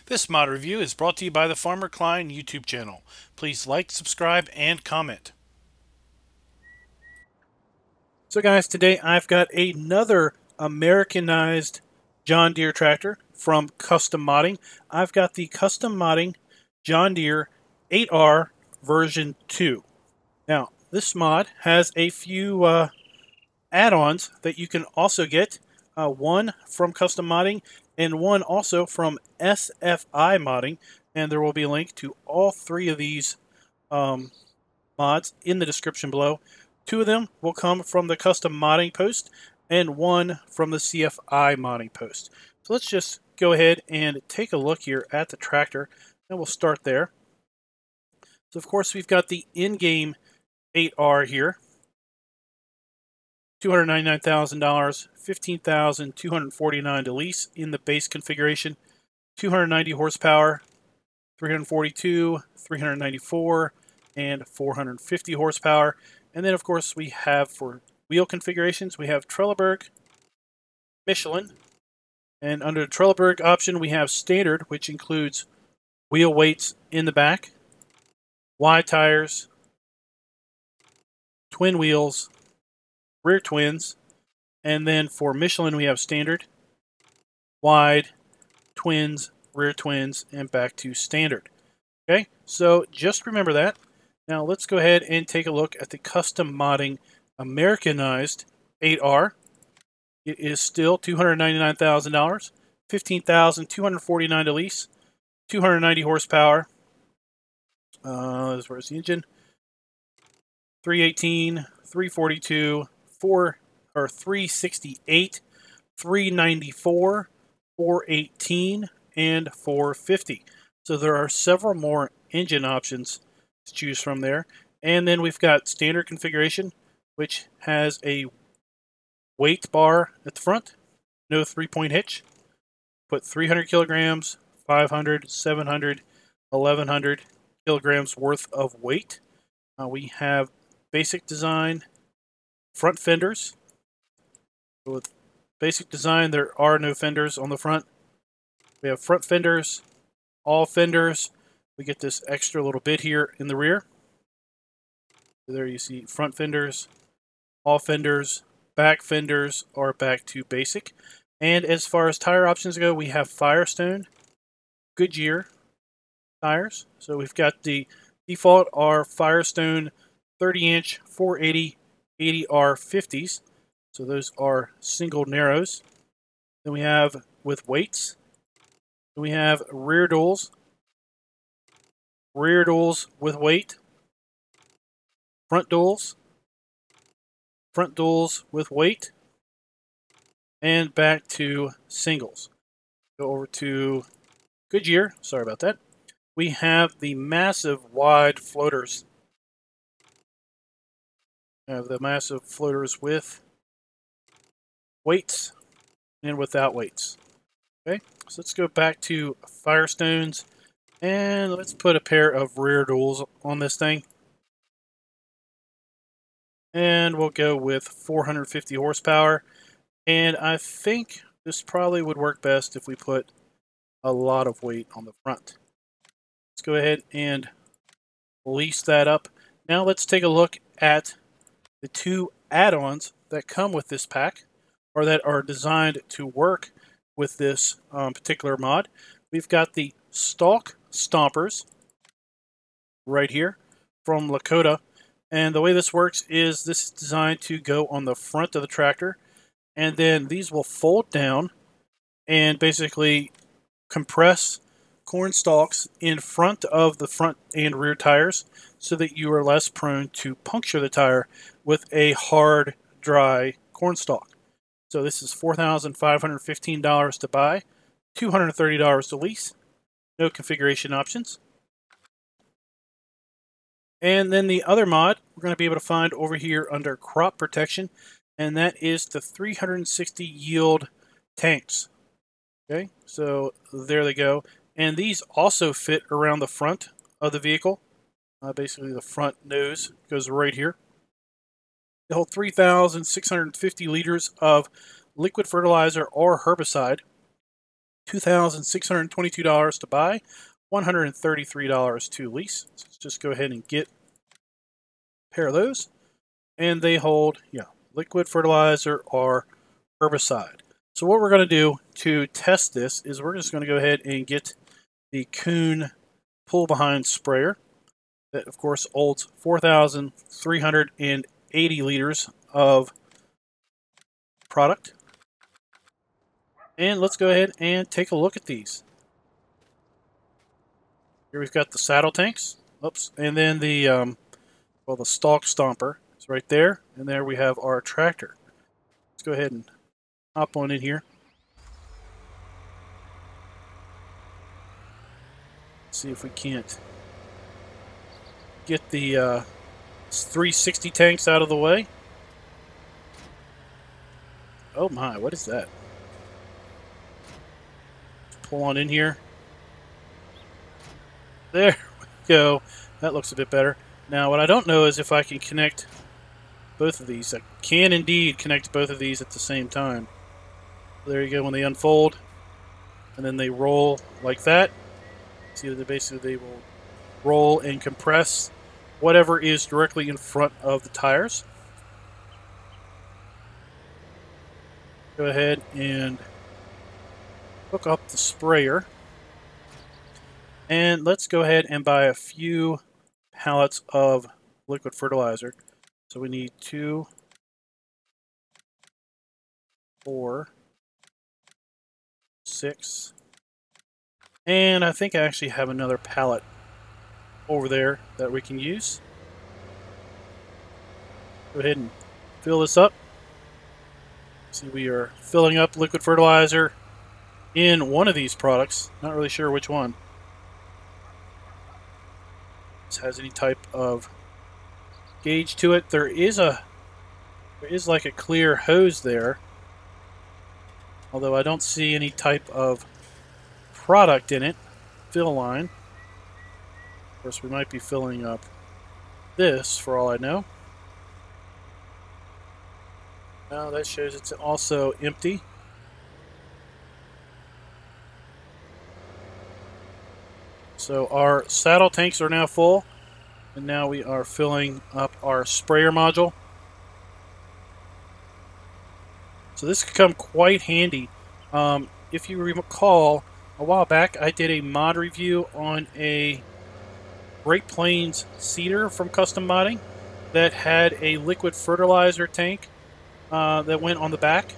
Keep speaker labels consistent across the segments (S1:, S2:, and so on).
S1: This mod review is brought to you by the Farmer Klein YouTube channel. Please like, subscribe, and comment. So guys, today I've got another Americanized John Deere tractor from Custom Modding. I've got the Custom Modding John Deere 8R version 2. Now, this mod has a few add-ons that you can also get. One from Custom Modding and one also from SFI Modding, and there will be a link to all three of these mods in the description below. Two of them will come from the Custom Modding post and one from the CFI Modding post. So let's just go ahead and take a look here at the tractor, and we'll start there. So of course we've got the in-game 8R here. $299,000, $15,249 to lease in the base configuration, 290 horsepower, 342, 394, and 450 horsepower. And then, of course, we have for wheel configurations, we have Trelleborg, Michelin, and under the Trelleborg option, we have standard, which includes wheel weights in the back, wide tires, twin wheels, rear twins, and then for Michelin we have standard, wide, twins, rear twins, and back to standard. Okay, so just remember that. Now let's go ahead and take a look at the Custom Modding Americanized 8R. It is still $299,000, $15,249 to lease, 290 horsepower. Where's the engine? 318, 342, 368, 394, 418, and 450. So there are several more engine options to choose from there. And then we've got standard configuration, which has a weight bar at the front, no 3-point hitch. Put 300 kilograms, 500, 700, 1100 kilograms worth of weight. We have basic design, front fenders. With basic design, there are no fenders on the front. We have front fenders, all fenders. We get this extra little bit here in the rear. So there you see front fenders, all fenders, back fenders are back to basic. And as far as tire options go, we have Firestone, Goodyear tires. So we've got the default are Firestone 30-inch 480 80R 50s. So those are single narrows. Then we have with weights. Then we have rear duals with weight. Front duals with weight. And back to singles. Go over to Goodyear. Sorry about that. We have the massive wide floaters. We have the massive floaters with weights and without weights. Okay, so let's go back to Firestones and let's put a pair of rear duals on this thing. And we'll go with 450 horsepower. And I think this probably would work best if we put a lot of weight on the front. Let's go ahead and lease that up. Now let's take a look at the two add-ons that come with this pack, or that are designed to work with this particular mod. We've got the Stalk Stompers right here from Lankota. And the way this works is this is designed to go on the front of the tractor, and then these will fold down and basically compress corn stalks in front of the front and rear tires so that you are less prone to puncture the tire with a hard, dry corn stalk. So this is $4,515 to buy, $230 to lease, no configuration options. And then the other mod we're going to be able to find over here under crop protection, and that is the 360 Yeld tanks. Okay, so there they go. And these also fit around the front of the vehicle. Basically, the front nose goes right here. They hold 3,650 liters of liquid fertilizer or herbicide. $2,622 to buy, $133 to lease. So let's just go ahead and get a pair of those. And they hold, liquid fertilizer or herbicide. So what we're going to do to test this is we're just going to go ahead and get the Kuhn pull-behind sprayer. That, of course, holds 4,380 liters of product. And let's go ahead and take a look at these. Here we've got the saddle tanks. Oops. And then the, the Stalk Stomper is right there. And there we have our tractor. Let's go ahead and hop on in here. See if we can't get the 360 tanks out of the way. Oh my, what is that? Pull on in here. There we go. That looks a bit better. Now what I don't know is if I can connect both of these. I can indeed connect both of these at the same time. There you go, when they unfold and then they roll like that. See that basically they will roll and compress whatever is directly in front of the tires. Go ahead and hook up the sprayer. And let's go ahead and buy a few pallets of liquid fertilizer. So we need 2, 4, 6, and I think I actually have another pallet over there that we can use. Go ahead and fill this up. See, we are filling up liquid fertilizer in one of these products. Not really sure which one. This has any type of gauge to it. There is like a clear hose there, although I don't see any type of product in it. Fill line. Of course, we might be filling up this for all I know. No, that shows it's also empty. So our saddle tanks are now full, and now we are filling up our sprayer module. So this could come quite handy. If you recall, a while back I did a mod review on a Great Plains seeder from Custom Modding that had a liquid fertilizer tank that went on the back.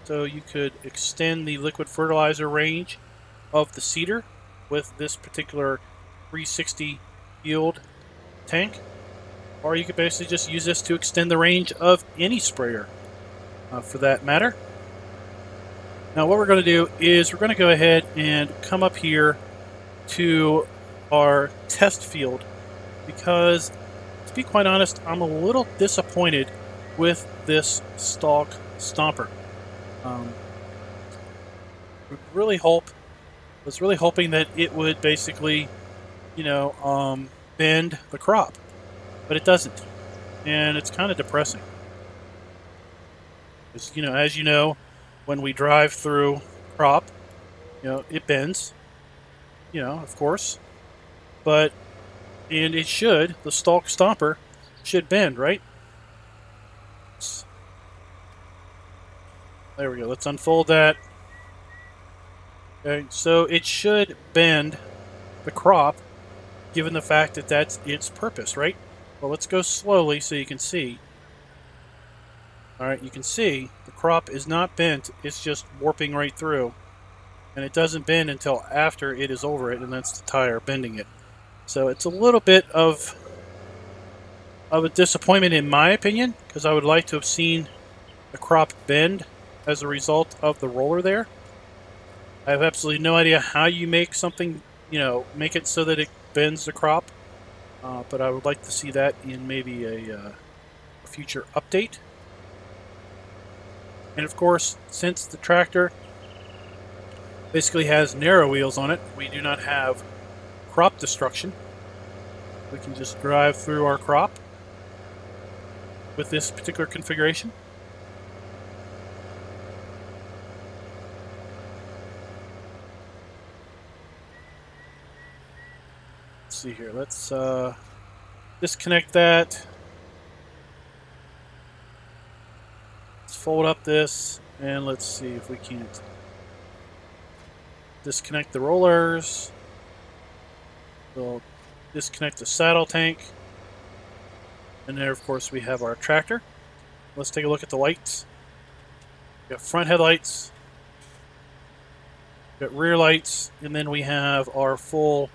S1: So you could extend the liquid fertilizer range of the seeder with this particular 360 Yeld tank, or you could basically just use this to extend the range of any sprayer for that matter. Now what we're going to do is we're going to go ahead and come up here to our test field, because to be quite honest, I'm a little disappointed with this Stalk Stomper. Was really hoping that it would basically, bend the crop, but it doesn't, and it's kind of depressing. Because, as you know, when we drive through crop, it bends, of course, and it should. The Stalk Stomper should bend, right? There we go. Let's unfold that. Okay, so it should bend the crop, given the fact that that's its purpose, right? Well, let's go slowly so you can see. All right, you can see the crop is not bent. It's just warping right through. And it doesn't bend until after it is over it, and that's the tire bending it. So it's a little bit of a disappointment in my opinion, because I would like to have seen the crop bend as a result of the roller there. I have absolutely no idea how you make something, make it so that it bends the crop. But I would like to see that in maybe a future update. And of course, since the tractor Basically has narrow wheels on it. We do not have crop destruction. We can just drive through our crop with this particular configuration. Let's see here. Let's disconnect that. Let's fold up this, and let's see if we can't disconnect the rollers. We'll disconnect the saddle tank. And there, of course, we have our tractor. Let's take a look at the lights. We got front headlights, we got rear lights, and then we have our full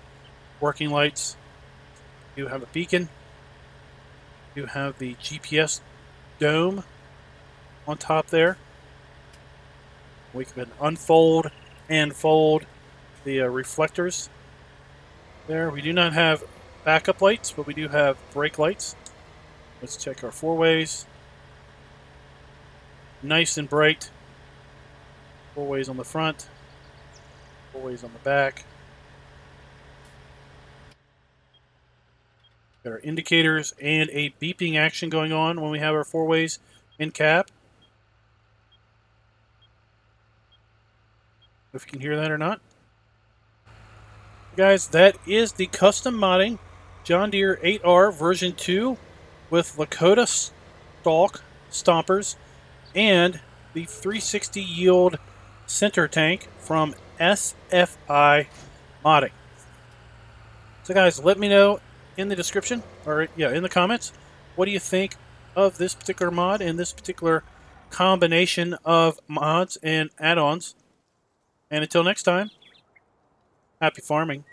S1: working lights. You have a beacon. You have the GPS dome on top there. We can unfold and fold the reflectors there. We do not have backup lights, but we do have brake lights. Let's check our four ways. Nice and bright. Four ways on the front, four ways on the back. Got our indicators and a beeping action going on when we have our four ways in cab. If you can hear that or not. Guys, that is the custom modding John Deere 8R version 2 with Lankota Stalk Stompers and the 360 Yeld center tank from SFI Modding. So guys, let me know in the description, or in the comments, what do you think of this particular mod and this particular combination of mods and add-ons. And until next time, happy farming.